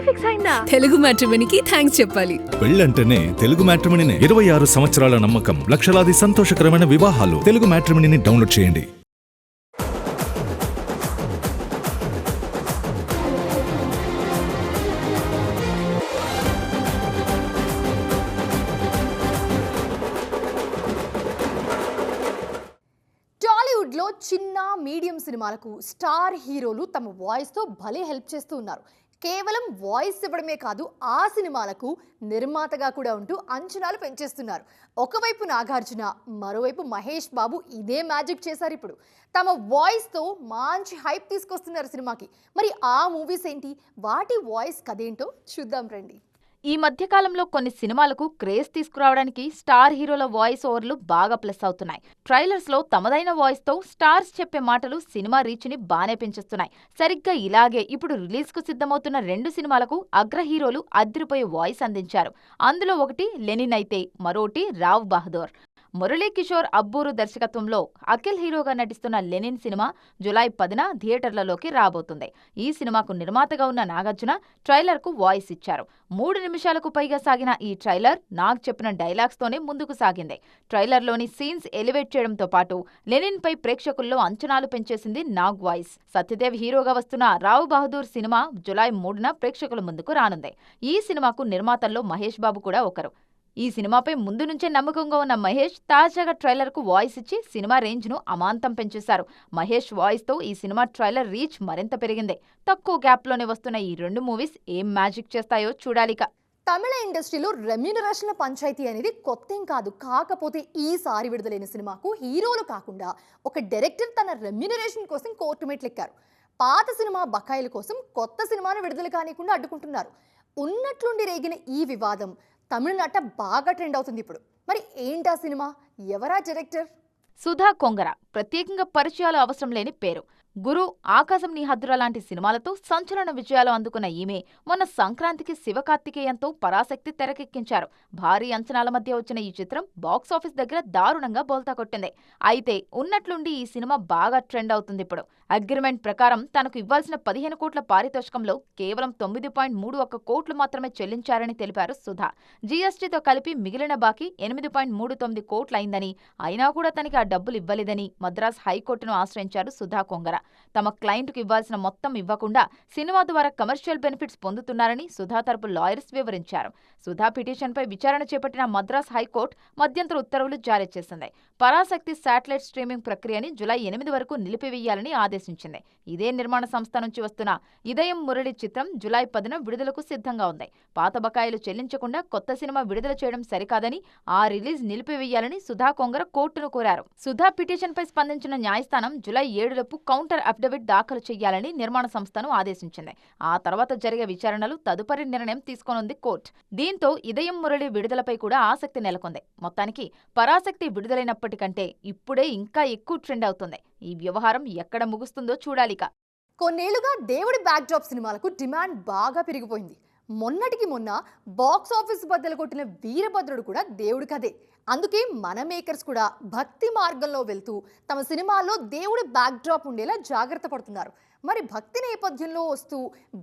Fix అయిందా? Telugu మ్యాట్రిమోనీకి thanks చెప్పాలి. పెళ్ళంటేనే తెలుగు మ్యాట్రిమోనీనే. 26 సంవత్సరాల నమ్మకం, లక్షలాది సంతోషకరమైన వివాహాలు. తెలుగు మ్యాట్రిమోనీని డౌన్లోడ్ చేయండి. టాలీవుడ్లో చిన్న మీడియం సినిమాలకు స్టార్ హీరోలు తమ వాయిస్తో భలే హెల్ప్ చేస్తూ ఉన్నారు. కేవలం వాయిస్ ఇవ్వడమే కాదు, ఆ సినిమాలకు నిర్మాతగా కూడా ఉంటూ అంచనాలు పెంచేస్తున్నారు. ఒకవైపు నాగార్జున, మరోవైపు మహేష్ బాబు ఇదే మ్యాజిక్ చేశారు. ఇప్పుడు తమ వాయిస్తో మంచి హైప్ తీసుకొస్తున్నారు సినిమాకి. మరి ఆ మూవీస్ ఏంటి, వాటి వాయిస్ కథేంటో చూద్దాం రండి. ఈ మధ్యకాలంలో కొన్ని సినిమాలకు క్రేజ్ తీసుకురావడానికి స్టార్ హీరోల వాయిస్ ఓవర్లు బాగా ప్లస్ అవుతున్నాయి. ట్రైలర్స్ లో తమదైన వాయిస్ తో స్టార్స్ చెప్పే మాటలు సినిమా రీచ్ ని బానే పెంచేస్తున్నాయి. సరిగ్గా ఇలాగే ఇప్పుడు రిలీజ్ కు సిద్ధమవుతున్న 2 సినిమాలకు అగ్ర హీరోలు అదిరిపోయే వాయిస్ అందించారు. అందులో ఒకటి లెనిన్ అయితే మరోటి రావ్ బహదూర్. మురళీ కిషోర్ అబ్బూరు దర్శకత్వంలో అఖిల్ హీరోగా నటిస్తున్న లెనిన్ సినిమా జూలై 10న థియేటర్లలోకి రాబోతుంది. ఈ సినిమాకు నిర్మాతగా ఉన్న నాగార్జున ట్రైలర్ కు వాయిస్ ఇచ్చారు. 3 నిమిషాలకు పైగా సాగిన ఈ ట్రైలర్ నాగ్ చెప్పిన డైలాగ్స్ తోనే ముందుకు సాగింది. ట్రైలర్లోని సీన్స్ ఎలివేట్ చేయడంతో పాటు లెనిన్ పై ప్రేక్షకుల్లో అంచనాలు పెంచేసింది నాగ్ వాయిస్. సత్యదేవ్ హీరోగా వస్తున్న రావ్ బహదూర్ సినిమా జూలై 3న ప్రేక్షకుల ముందుకు రానుంది. ఈ సినిమాకు నిర్మాతల్లో మహేష్ బాబు కూడా ఒకరు. ఈ సినిమాపై ముందు నుంచే నమ్మకంగా ఉన్న మహేష్ తాజాగా ట్రైలర్ కు వాయిస్ ఇచ్చి సినిమా రేంజ్ ను అమాంతం పెంచేశారు. మహేష్ వాయిస్ తో ఈ సినిమా ట్రైలర్ రీచ్ మరింత పెరిగింది. తక్కువ గ్యాప్ లోనే వస్తున్న ఈ 2 మూవీస్ ఏం మ్యాజిక్ చేస్తాయో చూడాలిక. తమిళ ఇండస్ట్రీలో రెమ్యూనరేషన్ల పంచాయతీ అనేది కొత్తేం కాదు. కాకపోతే ఈసారి విడుదలైన సినిమాకు హీరోలు కాకుండా ఒక డైరెక్టర్ తన రెమ్యూనరేషన్ కోసం కోర్టు మెట్లెక్కారు. పాత సినిమా బకాయిల కోసం కొత్త సినిమాను విడుదల కానికుండా అడ్డుకుంటున్నారు. ఉన్నట్లుండి రేగిన ఈ వివాదం తమిళనాట బాగా ట్రెండ్ అవుతుంది ఇప్పుడు. మరి ఏంటా సినిమా, ఎవరా డైరెక్టర్? సుధా కొంగర ప్రత్యేకంగా పరిచయాలు అవసరం లేని పేరు. గురు, ఆకాశం నీ హద్దురా లాంటి సినిమాలతో సంచలన విజయాలు అందుకున్న ఈమె మొన్న సంక్రాంతికి శివకార్తికేయంతో పరాశక్తి తెరకెక్కించారు. భారీ అంచనాల మధ్య వచ్చిన ఈ చిత్రం బాక్సాఫీస్ దగ్గర దారుణంగా బోల్తా కొట్టింది. అయితే ఉన్నట్లుండి ఈ సినిమా బాగా ట్రెండ్ అవుతుంది ఇప్పుడు. అగ్రిమెంట్ ప్రకారం తనకు ఇవ్వాల్సిన 15 కోట్ల పారితోషికంలో కేవలం 9.31 కోట్లు మాత్రమే చెల్లించారని తెలిపారు సుధా. జీఎస్టీతో కలిపి మిగిలిన బాకీ 8.39 కోట్లయిందని, అయినా కూడా తనకి ఆ డబ్బులు ఇవ్వలేదని మద్రాస్ హైకోర్టును ఆశ్రయించారు సుధా కొంగర. తమ క్లయింట్కు ఇవ్వాల్సిన మొత్తం ఇవ్వకుండా సినిమా ద్వారా కమర్షియల్ బెనిఫిట్స్ పొందుతున్నారని సుధా తరపు లాయర్స్ వివరించారు. సుధా పిటిషన్పై విచారణ చేపట్టిన మద్రాస్ హైకోర్టు మధ్యంతర ఉత్తర్వులు జారీ చేసింది. పరాశక్తి శాటిలైట్ స్ట్రీమింగ్ ప్రక్రియని జూలై 8 వరకు నిలిపివేయాలని ఆదేశించింది. ఇదే నిర్మాణ సంస్థ నుంచి వస్తున్న ఇదయం మురళి చిత్రం జూలై 10న విడుదలకు సిద్ధంగా ఉంది. పాత బకాయిలు చెల్లించకుండా కొత్త సినిమా విడుదల చేయడం సరికాదని, ఆ రిలీజ్ నిలిపివేయాలని సుధా కొంగర కోర్టును కోరారు. సుధా పిటిషన్పై స్పందించిన న్యాయస్థానం జూలై 7లోపు కౌంటర్ అఫిడవిట్ దాఖలు చేయాలని నిర్మాణ సంస్థను ఆదేశించింది. ఆ తర్వాత జరిగే విచారణలు తదుపరి నిర్ణయం తీసుకోనుంది కోర్టు. దీంతో ఇదయం మురళి విడుదలపై కూడా ఆసక్తి నెలకొంది. మొత్తానికి పరాశక్తి విడుదలైనప్పటికంటే ఇప్పుడే ఇంకా ఎక్కువ ట్రెండ్ అవుతుంది. ఈ వ్యవహారం ఎక్కడ ముగుస్తుందో చూడాలిక. కొన్నేళ్లుగా దేవుడి బ్యాక్డ్రాప్ సినిమాలకు డిమాండ్ బాగా పెరిగిపోయింది. మొన్నటికి మొన్న బాక్స్ ఆఫీస్ బద్దలు కొట్టిన వీరభద్రుడు కూడా దేవుడి కథే. అందుకే మన మేకర్స్ కూడా భక్తి మార్గంలో వెళ్తూ తమ సినిమాల్లో దేవుడి బ్యాక్డ్రాప్ ఉండేలా జాగ్రత్త పడుతున్నారు. మరి భక్తి నేపథ్యంలో వస్తూ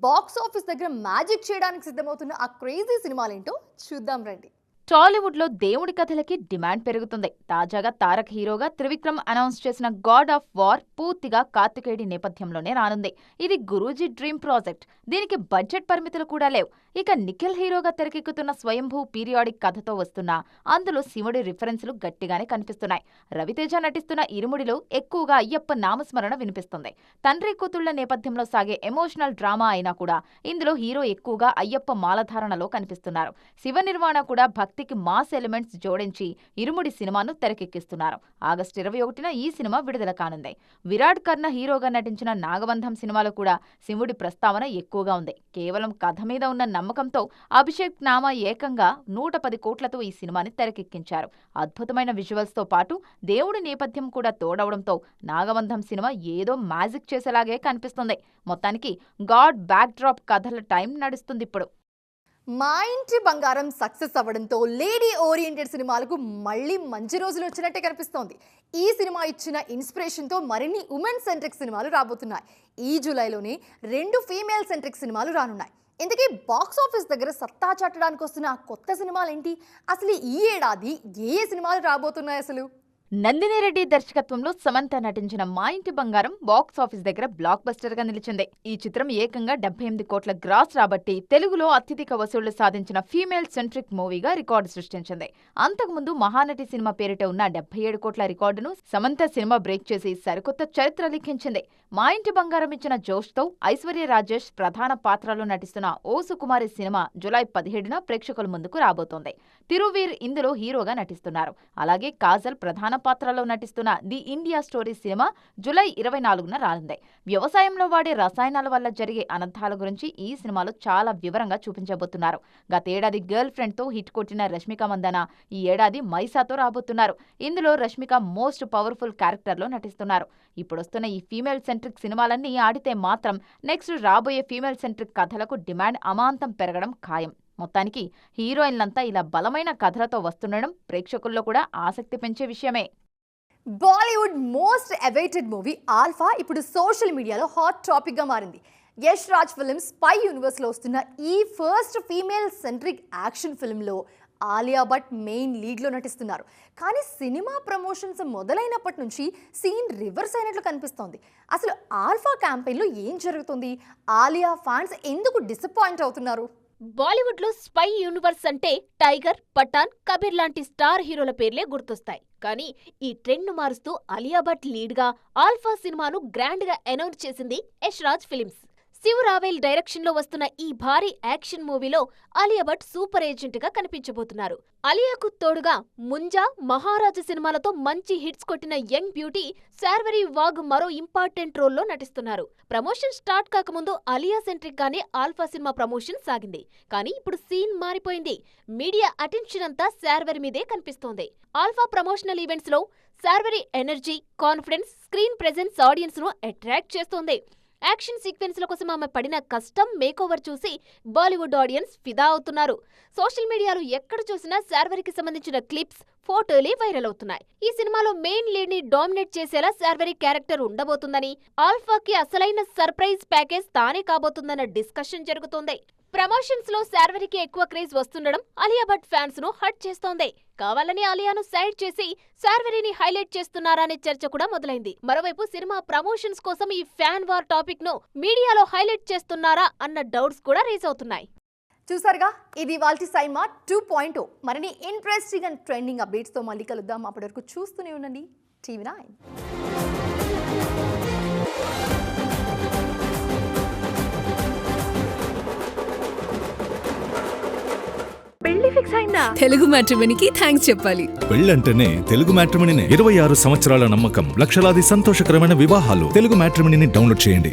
బాక్స్ ఆఫీస్ దగ్గర మ్యాజిక్ చేయడానికి సిద్ధమవుతున్న ఆ క్రేజీ సినిమాలేంటో చూద్దాం రండి. టాలీవుడ్ లో దేవుడి కథలకి డిమాండ్ పెరుగుతుంది. తాజాగా తారక్ హీరోగా త్రివిక్రమ్ అనౌన్స్ చేసిన గాడ్ ఆఫ్ వార్ పూర్తిగా కార్తికేయుడి నేపథ్యంలోనే రానుంది. ఇది గురూజీ డ్రీమ్ ప్రాజెక్ట్. దీనికి బడ్జెట్ పరిమితులు కూడా లేవు. ఇక నిఖిల్ హీరోగా తెరకెక్కుతున్న స్వయంభూ పీరియాడిక్ కథతో వస్తున్నా అందులో శివుడి రిఫరెన్సులు గట్టిగానే కనిపిస్తున్నాయి. రవితేజ నటిస్తున్న ఇరుముడిలో ఎక్కువగా అయ్యప్ప నామస్మరణ వినిపిస్తుంది. తండ్రి కూతుళ్ల నేపథ్యంలో సాగే ఎమోషనల్ డ్రామా అయినా కూడా ఇందులో హీరో ఎక్కువగా అయ్యప్ప మాలధారణలో కనిపిస్తున్నారు. శివ నిర్వాణ కూడా భక్తికి మాస్ ఎలిమెంట్స్ జోడించి ఇరుముడి సినిమాను తెరకెక్కిస్తున్నారు. ఆగస్టు 21న ఈ సినిమా విడుదల కానుంది. విరాట్ కర్ణ హీరోగా నటించిన నాగబంధం సినిమాలో కూడా శివుడి ప్రస్తావన ఎక్కువగా ఉంది. కేవలం కథ మీద ఉన్న నమ్మకంతో అభిషేక్ నామా ఏకంగా 110 కోట్లతో ఈ సినిమాని తెరకెక్కించారు. అద్భుతమైన విజువల్స్ తో పాటు దేవుడి నేపథ్యం కూడా తోడవడంతో నాగబంధం సినిమా ఏదో మ్యాజిక్ చేసేలాగే కనిపిస్తుంది. మొత్తానికి గాడ్ బ్యాక్ డ్రాప్ కథల టైం నడుస్తుంది ఇప్పుడు. మా ఇంటి బంగారం సక్సెస్ అవ్వడంతో లేడీ ఓరియంటెడ్ సినిమాలకు మళ్ళీ మంచి రోజులు వచ్చినట్టే కనిపిస్తోంది. ఈ సినిమా ఇచ్చిన ఇన్స్పిరేషన్తో మరిన్ని ఉమెన్ సెంట్రిక్ సినిమాలు రాబోతున్నాయి. ఈ జూలైలోనే 2 ఫీమేల్ సెంట్రిక్ సినిమాలు రానున్నాయి. ఇంతకీ బాక్స్ ఆఫీస్ దగ్గర సత్తా చాటడానికి వస్తున్న కొత్త సినిమాలు ఏంటి? అసలు ఈ ఏడాది ఏ సినిమాలు రాబోతున్నాయి అసలు? నందిని రెడ్డి దర్శకత్వంలో సమంత నటించిన మా ఇంటి బంగారం బాక్స్ ఆఫీస్ దగ్గర బ్లాక్ బస్టర్ గా నిలిచింది. ఈ చిత్రం ఏకంగా 78 కోట్ల గ్రాస్ రాబట్టి తెలుగులో అత్యధిక వసూళ్లు సాధించిన ఫీమేల్ సెంట్రిక్ మూవీగా రికార్డు సృష్టించింది. అంతకుముందు మహానటి సినిమా పేరిట ఉన్న 77 కోట్ల రికార్డును సమంత సినిమా బ్రేక్ చేసి సరికొత్త చరిత్ర లిఖించింది. మా ఇంటి బంగారం ఇచ్చిన జోష్తో ఐశ్వర్య రాజేష్ ప్రధాన పాత్రలో నటిస్తున్న ఓ సుకుమారి సినిమా జూలై 17న ప్రేక్షకుల ముందుకు రాబోతోంది. తిరువీర్ ఇందులో హీరోగా నటిస్తున్నారు. అలాగే కాజల్ ప్రధాన పాత్రలో నటిస్తున్న ది ఇండియా స్టోరీ సినిమా జూలై 24న రానుంది. వ్యవసాయంలో వాడే రసాయనాల వల్ల జరిగే అనర్థాల గురించి ఈ సినిమాలో చాలా వివరంగా చూపించబోతున్నారు. గతేడాది గర్ల్ ఫ్రెండ్ తో హిట్ కొట్టిన రష్మిక మందన ఈ ఏడాది మైసాతో రాబోతున్నారు. ఇందులో రష్మిక మోస్ట్ పవర్ఫుల్ క్యారెక్టర్లో నటిస్తున్నారు. ఇప్పుడొస్తున్న ఈ ఫీమేల్ సెంట్రిక్ సినిమాలన్నీ ఆడితే మాత్రం నెక్స్ట్ రాబోయే ఫీమేల్ సెంట్రిక్ కథలకు డిమాండ్ అమాంతం పెరగడం ఖాయం. మొత్తానికి హీరోయిన్లంతా ఇలా బలమైన కథలతో వస్తుండడం ప్రేక్షకుల్లో కూడా ఆసక్తి పెంచే విషయమే. Bollywood most awaited movie Alpha ఇప్పుడు సోషల్ మీడియాలో హాట్ టాపిక్ గా మారింది. Yash Raj films spy universe లో వస్తున్న ఈ ఫస్ట్ ఫీమేల్ సెంట్రిక్ యాక్షన్ ఫిల్మ్లో ఆలియా భట్ మెయిన్ లీడ్లో నటిస్తున్నారు. కానీ సినిమా ప్రమోషన్స్ మొదలైనప్పటి నుంచి సీన్ రివర్స్ అయినట్లు కనిపిస్తోంది. అసలు ఆల్ఫా క్యాంపెయిన్లో ఏం జరుగుతుంది? ఆలియా ఫ్యాన్స్ ఎందుకు డిసప్పాయింట్ అవుతున్నారు? బాలీవుడ్ లో స్పై యూనివర్స్ అంటే టైగర్, పఠాన్, కబీర్ లాంటి స్టార్ హీరోల పేర్లే గుర్తొస్తాయి. కానీ ఈ ట్రెండ్ ను మారుస్తూ ఆలియా భట్ లీడ్ గా ఆల్ఫా సినిమాను గ్రాండ్ గా అనౌన్స్ చేసింది యష్ రాజ్ ఫిల్మ్స్. శివ్ రావెల్ డైరెక్షన్ లో వస్తున్న ఈ భారీ యాక్షన్ మూవీలో ఆలియా భట్ సూపర్ ఏజెంట్ గా కనిపించబోతున్నారు. ఆలియాకు తోడుగా ముంజా, మహారాజు సినిమాలతో మంచి హిట్స్ కొట్టిన యంగ్ బ్యూటీ శార్వరి వాగ్ మరో ఇంపార్టెంట్ రోల్లో నటిస్తున్నారు. ప్రమోషన్ స్టార్ట్ కాకముందు ఆలియా సెంట్రిక్ గానే ఆల్ఫా సినిమా ప్రమోషన్ సాగింది. కానీ ఇప్పుడు సీన్ మారిపోయింది. మీడియా అటెన్షన్ అంతా శార్వరి మీదే కనిపిస్తోంది. ఆల్ఫా ప్రమోషనల్ ఈవెంట్స్ లో Sharvari energy, confidence, screen presence audience ను అట్రాక్ట్ చేస్తోంది. యాక్షన్ సీక్వెన్స్ల కోసం ఆమె పడిన కష్టం మేకోవర్ చూసి బాలీవుడ్ ఆడియన్స్ ఫిదా అవుతున్నారు. సోషల్ మీడియాలో ఎక్కడ చూసినా శార్వరికి సంబంధించిన క్లిప్స్, ఫోటోలే వైరల్ అవుతున్నాయి. ఈ సినిమాలో మెయిన్ లీడ్ ని డామినేట్ చేసేలా శార్వరి క్యారెక్టర్ ఉండబోతుందని, ఆల్ఫాకి అసలైన సర్ప్రైజ్ ప్యాకేజ్ తానే కాబోతుందన్న డిస్కషన్ జరుగుతోంది. ప్రమోషన్స్ లో శార్వరికి ఎక్కువ క్రేజ్ వస్తుండడం ఆలియా భట్ ఫ్యాన్స్ ను హర్ట్ చేస్తోంది. కావాలని ఆలియాను సైడ్ చేసి శార్వరిని హైలైట్ చేస్తున్నారా అనే చర్చ కూడా మొదలైంది. మరోవైపు సినిమా ప్రమోషన్స్ కోసం ఈ ఫ్యాన్ వార్ టాపిక్ ను మీడియాలో హైలైట్ చేస్తున్నారా అన్న డౌట్స్ కూడా రేజ్ అవుతున్నాయి. చూసారుగా, ఇది వాల్టి సైమా 2.0. మరిన్ని ఇంట్రెస్టింగ్ అండ్ ట్రెండింగ్ అప్డేట్స్ తో మళ్ళీ కలుద్దాం. అప్పటి వరకు చూస్తూనే ఉండండి TV9. తెలుగు మ్యాట్రిమోనీకి థ్యాంక్స్ చెప్పాలి. పెళ్ళంటేనే తెలుగు మ్యాట్రిమోనీనే. 26 సంవత్సరాల నమ్మకం, లక్షలాది సంతోషకరమైన వివాహాలు. తెలుగు మ్యాట్రిమోనీని డౌన్లోడ్ చేయండి.